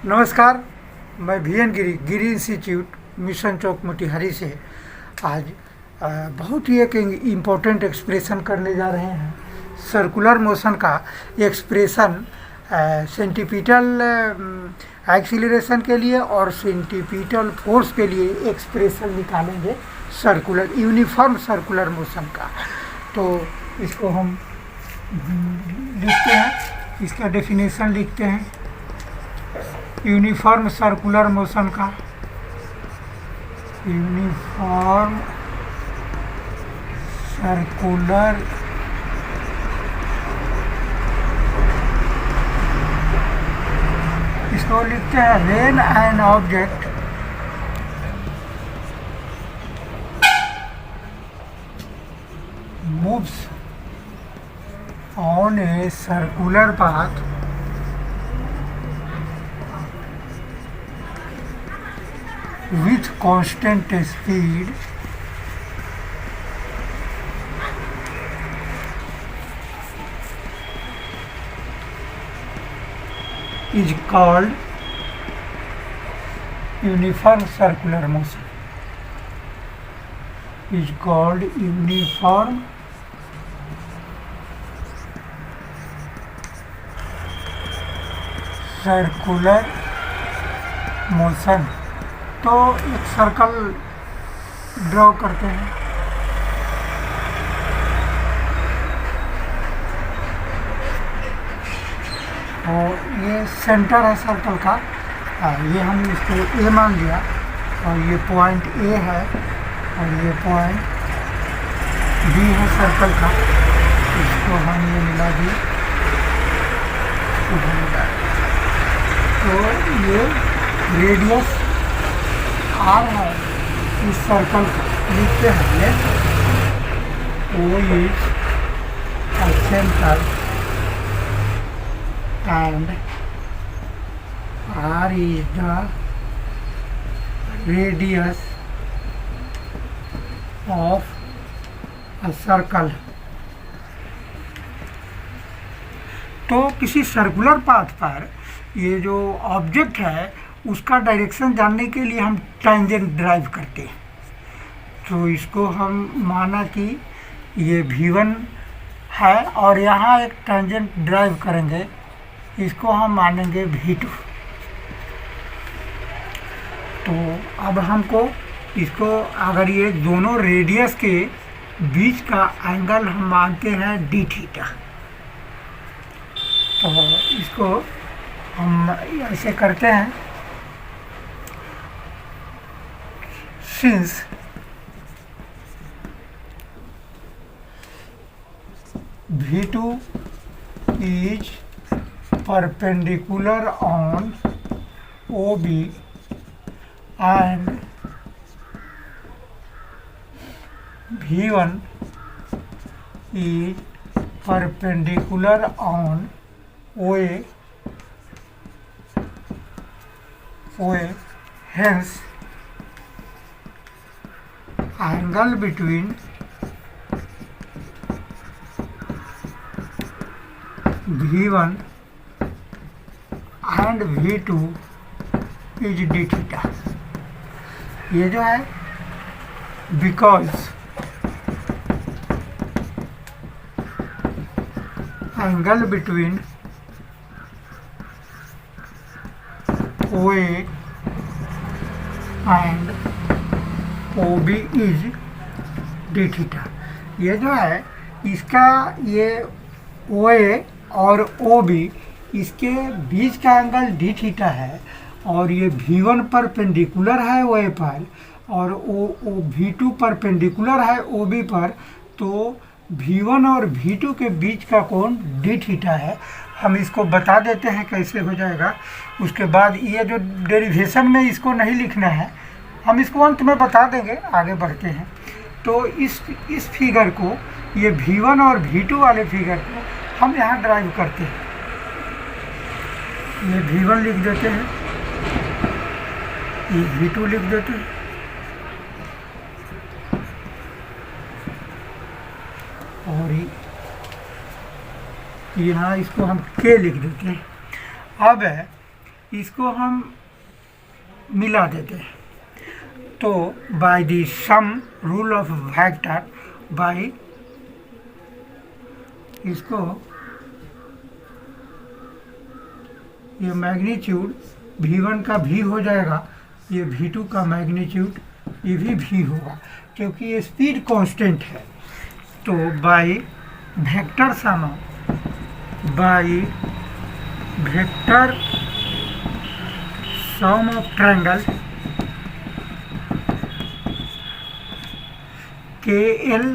नमस्कार। मैं VN गिरी institute mission चौक मोतिहारी से आज बहुत ही एक इम्पोर्टेंट एक्सप्रेशन करने जा रहे हैं। सर्कुलर मोशन का एक्सप्रेशन सेंटीपिटल एक्सीलरेशन के लिए और सेंटीपिटल फोर्स के लिए एक्सप्रेशन निकालेंगे सर्कुलर यूनिफॉर्म सर्कुलर मोशन का। तो इसको हम लिखते हैं, इसका डेफिनेशन लिखते हैं यूनिफॉर्म सर्कुलर मोशन का। यूनिफॉर्म सर्कुलर इसको लिखते हैं when an object moves on a circular path with constant speed is called uniform circular motion. Is called uniform circular motion। तो एक सर्कल ड्रॉ करते हैं। और ये सेंटर है सर्कल का। ये हम इसको ए मान लिया और ये पॉइंट ए है और ये पॉइंट बी है सर्कल का। इसको हम ये मिला दिए तो ये रेडियस आर है इस सर्कल का। लिखते हैं ये O is centre and R is the radius of a circle. तो किसी सर्कुलर पाथ पर ये जो ऑब्जेक्ट है उसका डायरेक्शन जानने के लिए हम टेंजेंट ड्राइव करते हैं। तो इसको हम माना कि ये V1 है और यहाँ एक टेंजेंट ड्राइव करेंगे, इसको हम मानेंगे V2। तो अब हमको इसको अगर ये दोनों रेडियस के बीच का एंगल हम मानते हैं d थीटा। तो इसको हम ऐसे करते हैं since V2 is perpendicular on OB and V1 is perpendicular on OA, hence angle between V1 and V2 is d theta. ये जो है because angle between OA and OB is d theta. ये जो है इसका ये OA और OB इसके बीच का एंगल d थीटा है और ये V1 परपेंडिकुलर है OA पर और V2 परपेंडिकुलर है OB पर। तो V1 और V2 के बीच का कोण d थीटा है। हम इसको बता देते हैं कैसे हो जाएगा। उसके बाद ये जो डेरिवेशन में इसको नहीं लिखना है, हम इसको अंत में बता देंगे। आगे बढ़ते हैं तो इस फिगर को, ये V1 और V2 वाले फिगर को हम यहाँ ड्राइव करते हैं। ये V1 लिख देते हैं, ये V2 लिख देते हैं और यहाँ इसको हम K लिख देते हैं। अब इसको हम मिला देते हैं। तो by the sum rule of vector, by इसको ये मैग्नीट्यूड V1 का V हो जाएगा, ये V2 का मैग्नीट्यूड ये भी V होगा, क्योंकि ये स्पीड कांस्टेंट है। तो by vector sum, by vector sum of triangle KL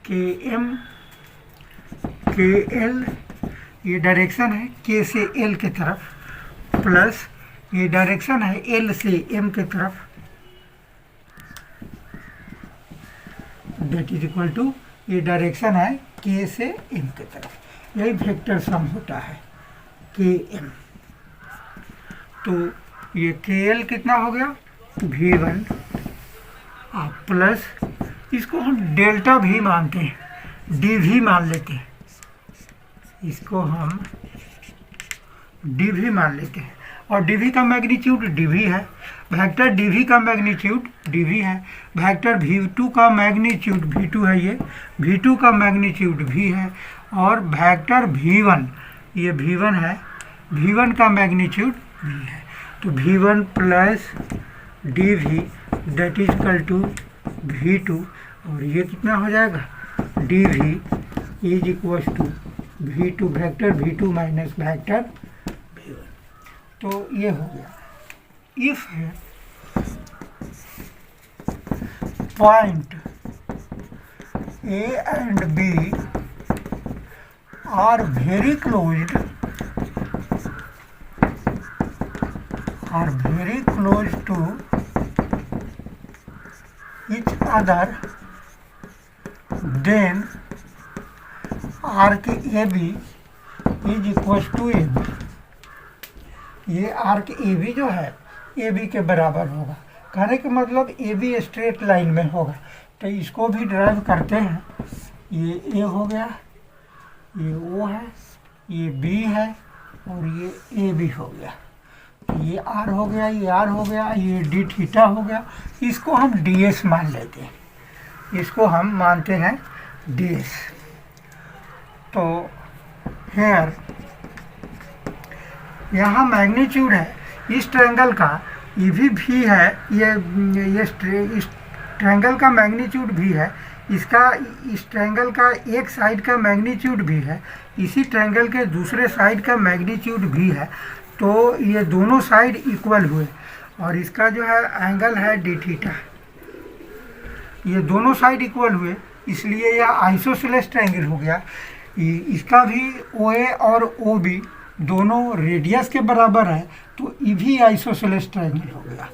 KM KL, ये डायरेक्शन है K से L की तरफ, प्लस ये डायरेक्शन है L से M की तरफ, दैट इज इक्वल टू ये डायरेक्शन है K से M की तरफ। यही वेक्टर सम होता है KM। तो ये KL कितना हो गया V1, प्लस इसको हम डेल्टा भी मानते हैं, DV मान लेते हैं, इसको हम DV मान लेते हैं। और DV का मैग्नीट्यूड DV है, वेक्टर DV का मैग्नीट्यूड DV है, वेक्टर V2 का मैग्नीट्यूड V2 है, ये V2 का मैग्नीट्यूड V है, और वेक्टर V1 ये V1 है, V1 का मैग्नीट्यूड V है। तो V1 plus DV that is equal to V2, और ये कितना हो जाएगा DV is equal to V2 vector V2 minus vector V1। तो ये हो गया। If point A and B are very closed, are very close to each other, then arc AB is equals to AB। ये arc AB जो है AB के बराबर होगा, कहने का मतलब AB स्ट्रेट लाइन में होगा। तो इसको भी ड्राइव करते हैं, ये A हो गया, ये O है, ये B है, और ये AB हो गया, ये R हो गया, ये R हो गया, ये d थीटा हो गया। इसको हम ds मान लेते हैं, इसको हम मानते हैं ds। तो हेयर यहाँ मैग्नीट्यूड है इस ट्रायंगल का, ये भी v है, इस ट्रायंगल का मैग्नीट्यूड भी है, इसका इस ट्रायंगल का एक साइड का मैग्नीट्यूड भी है, इसी ट्रायंगल के दूसरे साइड का मैग्नीट्यूड भी है। तो ये दोनों साइड इक्वल हुए, और इसका जो है एंगल है d थीटा, ये दोनों साइड इक्वल हुए, इसलिए यह आइसोसेलेस ट्रायंगल हो गया। इसका भी OA और OB दोनों रेडियस के बराबर है, तो ये भी आइसोसेलेस ट्रायंगल हो गया।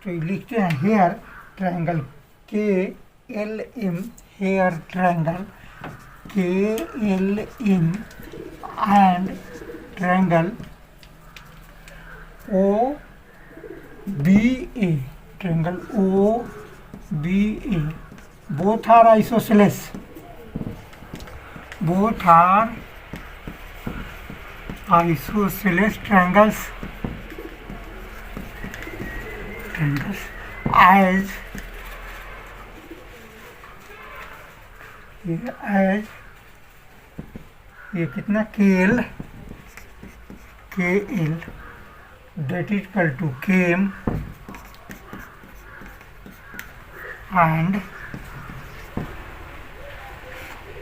तो लिखते हैं here triangle KLM, here triangle KLM and triangle OBA, triangle OBA, both are isosceles, both are isosceles triangles as ये कितना KL that is equal to KM and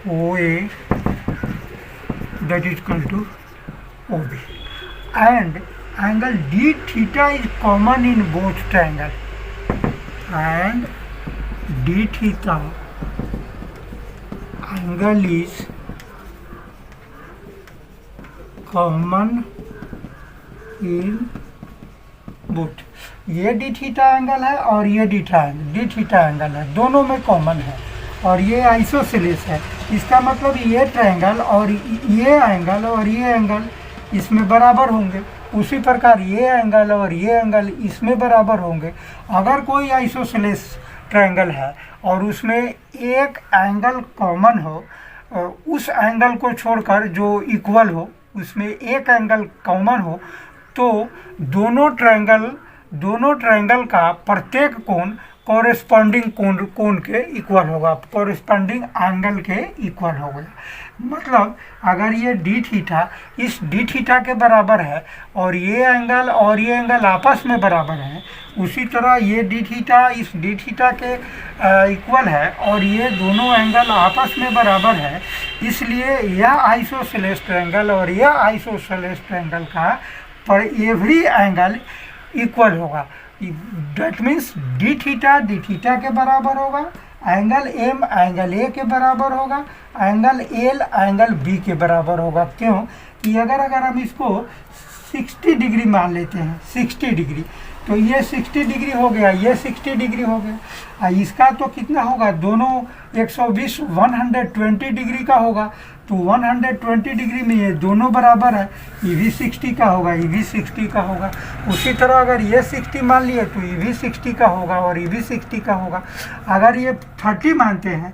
OA that is equal to OB, and angle d theta is common in both triangle, and d theta angle is common in both. ये D theta angle है और ये D theta angle है, दोनों में common है, और ये आइसोसेलेस है। इसका मतलब ये ट्रायंगल और ये एंगल और ये एंगल इसमें बराबर होंगे, उसी प्रकार ये एंगल और ये एंगल इसमें बराबर होंगे। अगर कोई आइसोसेलेस ट्रायंगल है और उसमें एक एंगल कॉमन हो, उस एंगल को छोड़कर जो इक्वल हो, उसमें एक एंगल कॉमन हो, तो दोनों ट्रायंगल का प्रत्येक कोण कॉरेस्पॉन्डिंग कोण के इक्वल होगा, कॉरेस्पॉन्डिंग एंगल के इक्वल होगा। मतलब अगर ये डी थीटा इस डी थीटा के बराबर है और ये एंगल आपस में बराबर है, उसी तरह ये डी थीटा इस डी थीटा के इक्वल है और ये दोनों एंगल आपस में बराबर है, इसलिए यह आइसोसेलेस ट्रायंगल और यह आइसोसेलेस ट्रायंगल का पर एवरी एंगल इक्वल होगा। दैट मीन्स डी थीटा के बराबर होगा, एंगल एम एंगल ए के बराबर होगा, एंगल एल एंगल बी के बराबर होगा। क्यों कि अगर हम इसको 60 डिग्री मान लेते हैं, 60 डिग्री, तो ये 60 डिग्री हो गया, ये 60 डिग्री हो गया, इसका तो कितना होगा, दोनों 120 डिग्री का होगा, तो 120 डिग्री में ये दोनों बराबर है, ये भी 60 का होगा, ये भी 60 का होगा। उसी तरह अगर ये 60 मान लिए तो ये भी 60 का होगा और ये भी 60 का होगा। अगर ये 30 मानते हैं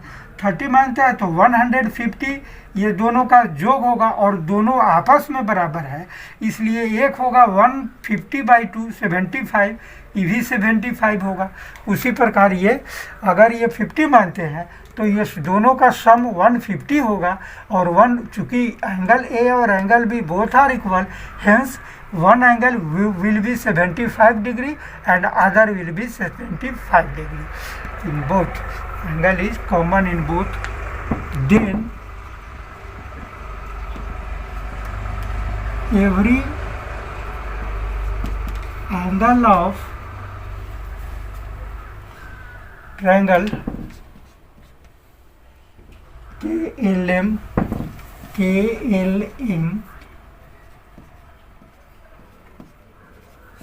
तो 150 ये दोनों का जोग होगा और दोनों आपस में बराबर है, इसलिए एक होगा 150/2 75, ये भी 75 होगा। उसी प्रकार ये अगर ये 50 मानते हैं तो ये दोनों का सम 150 होगा और चूँकि एंगल ए और angle B both are equal, hence one angle will be 75 degree and other will be 75 degree. In both, angle is common in both. Then every angle of triangle KLM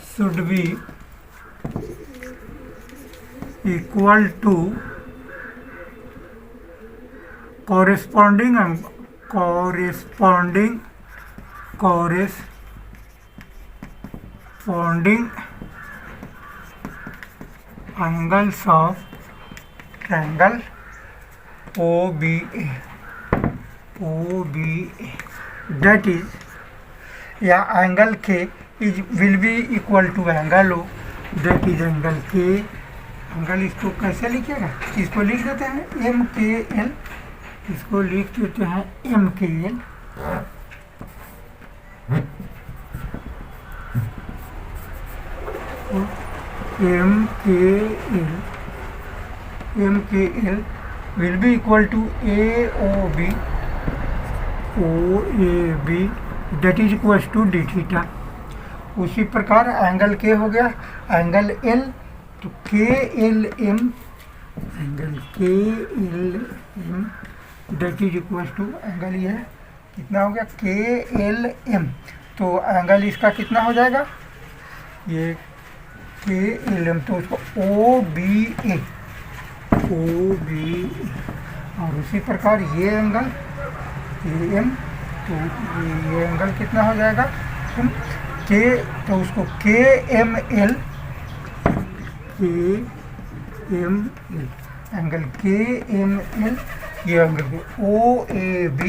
should be equal to corresponding angles of triangle OBA. That is, yeah, angle K will be equal to angle O, that is angle K. Angle इसको कैसे लिखेगा, इसको लिख देते हैं MKL, इसको लिख देते हैं MKL। MKL will be equal to OAB, that is equals to d theta। उसी प्रकार एंगल K हो गया, एंगल L तो KLM, angle KLM that is equals to angle ये कितना हो गया KLM, तो एंगल इसका कितना हो जाएगा, ये KLM, तो उसको OBA, और उसी प्रकार ये एंगल AM, तो ये एंगल कितना हो जाएगा K, तो उसको KML, एंगल KML, ये एंगल OAB,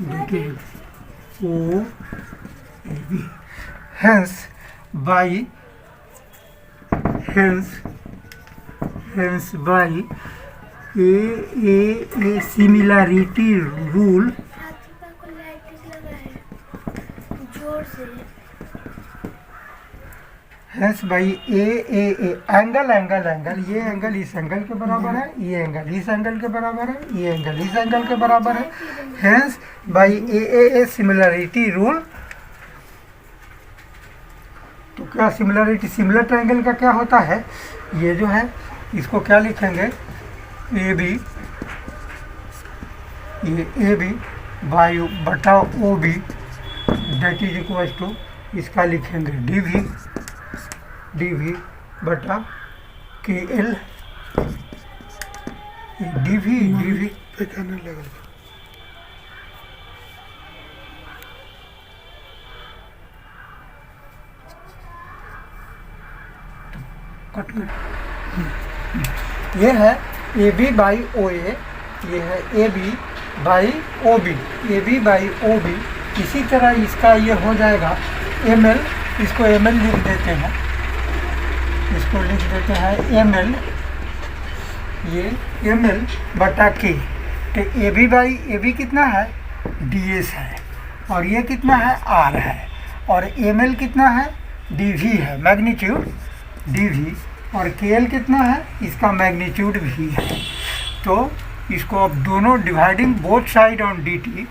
देखिए OAB, hence by a similarity rule, hence by a angle, ये एंगल इस एंगल के बराबर है, ये एंगल इस एंगल के बराबर है, ये एंगल इस एंगल के बराबर है, hence by a similarity rule. तो क्या सिमिलरिटी, सिमिलर ट्रायंगल का क्या होता है, ये जो है इसको क्या लिखेंगे AB, ये AB बाई बटा OB, that is equal to इसका लिखेंगे DV बटा KL, DV कट, ये है AB बाई OA ये है A B by O B, A B by O B. इसी तरह इसका ये हो जाएगा एम एल, इसको एम एल लिख देते हैं, इसको लिख देते हैं एम एल, ये एम एल बटा के। तो A B by A B कितना है, डी एस है, और ये कितना है, आर है, और एम एल कितना है, डी वी है, मैग्नीट्यूड डी वी, और के एल कितना है, इसका मैग्नीट्यूड भी है। तो इसको अब दोनों dividing both side on D T,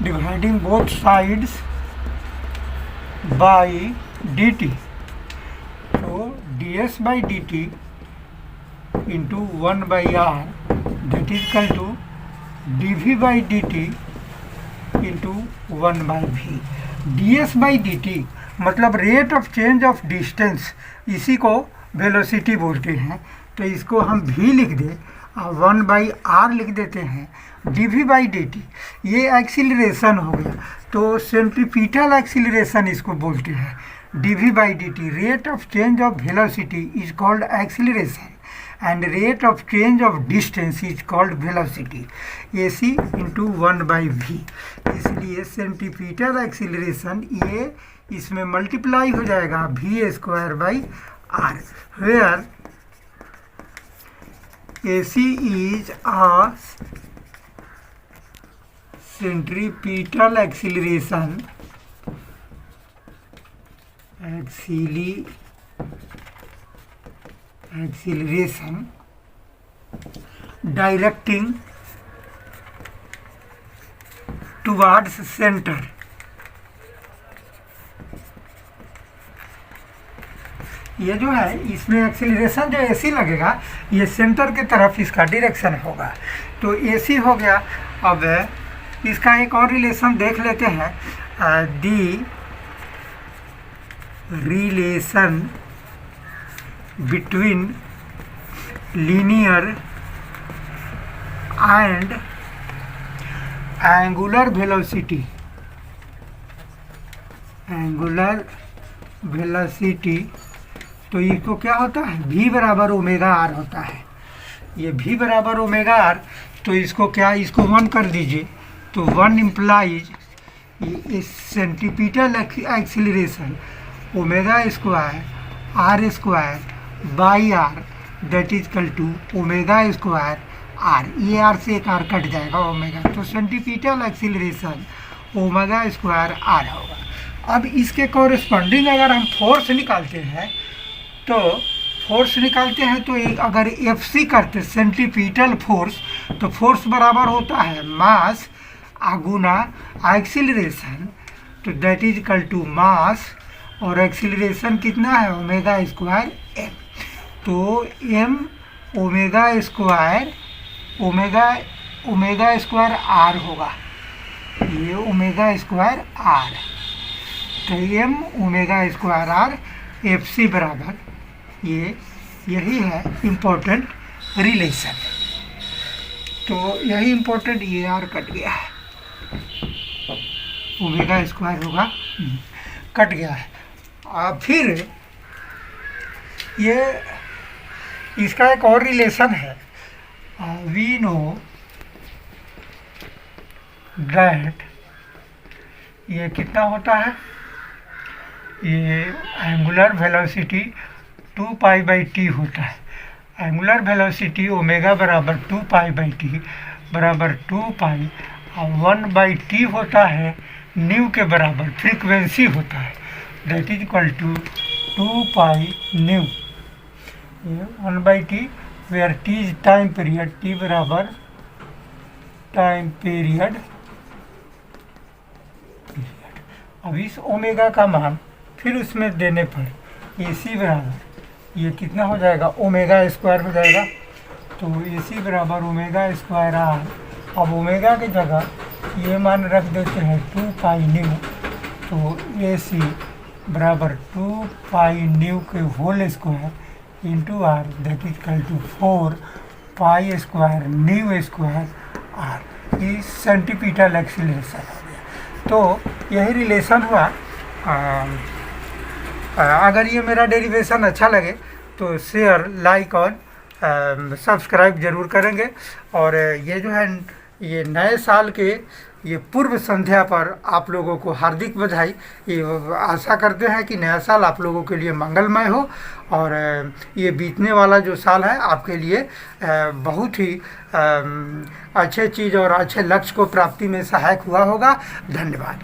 dividing both sides by D T, तो D S by D T into 1 by R that is equal to D V by D T into 1 by V. D S by D T मतलब rate of change of distance, इसी को velocity बोलते हैं। तो इसको हम भी लिख दें, 1 बाई आर लिख देते हैं, D V by D T ये एक्सीलरेशन हो गया। तो सेंट्रीपिटल एक्सीलरेशन इसको बोलते हैं, D V by D T. Rate of change of velocity is called acceleration and rate of change of distance is called velocity, AC into 1 by v। इसलिए centripetal acceleration ये इसमें multiply हो जाएगा v square by R, where AC is a centripetal acceleration directing towards center। ये जो है इसमें acceleration जो एसी लगेगा ये सेंटर के तरफ इसका डायरेक्शन होगा, तो एसी हो गया। अब इसका एक और रिलेशन देख लेते हैं, the relation between linear and angular velocity. तो इसको क्या होता है, v बराबर ओमेगा आर होता है। ये v बराबर ओमेगा आर, तो इसको क्या, इसको 1 कर दीजिए, तो 1 implies centripetal acceleration omega square R square by R that is equal to omega square R. ये आर से एक आर कट जाएगा ओमेगा, तो centripetal acceleration omega square R होगा। अब इसके कॉरेस्पॉन्डिंग अगर हम फोर्स निकालते हैं तो अगर एफ सी करते सेंट्रीपिटल फोर्स, तो फोर्स बराबर होता है मास गुना एक्सीलरेशन, तो that is equal to mass, और एक्सीलरेशन कितना है, ओमेगा स्क्वायर एम। तो एम ओमेगा स्क्वायर आर होगा, ये ओमेगा स्क्वायर आर, तो M omega square R F C बराबर, यही है इम्पोर्टेंट रिलेशन। तो यही इम्पोर्टेंट, ये आर कट गया है, ओमेगा स्क्वायर होगा, कट गया है। फिर ये इसका एक और रिलेशन है, वी नो दैट ये कितना होता है, ये angular velocity 2 pi by T होता है। एंगुलर वेलोसिटी ओमेगा बराबर 2 पाई बाई टी बराबर 2 पाई, और 1 बाई टी होता है न्यू के बराबर, फ्रीक्वेंसी होता है, that is equal to 2 pi nu. 1 by T where T is time period, T बराबर टाइम पीरियड। अब इस ओमेगा का मान फिर उसमें देने पर ए सी बराबर ये कितना हो जाएगा, ओमेगा स्क्वायर हो जाएगा, तो ए सी बराबर ओमेगा स्क्वायर आर। अब ओमेगा की जगह ये मान रख देते हैं 2 पाई न्यू, तो ए सी बराबर 2 पाई न्यू के whole square into R that is equal to 4 pi square nu square R. ये सेंट्रीपिटल एक्सीलरेशन हो गया। तो यही रिलेशन हुआ अगर ये मेरा डेरिवेशन अच्छा लगे तो शेयर, लाइक और सब्सक्राइब ज़रूर करेंगे। और ये जो है, ये नए साल के ये पूर्व संध्या पर आप लोगों को हार्दिक बधाई। ये आशा करते हैं कि नया साल आप लोगों के लिए मंगलमय हो और ये बीतने वाला जो साल है आपके लिए बहुत ही अच्छे चीज़ और अच्छे लक्ष्य को प्राप्ति में सहायक हुआ होगा। धन्यवाद।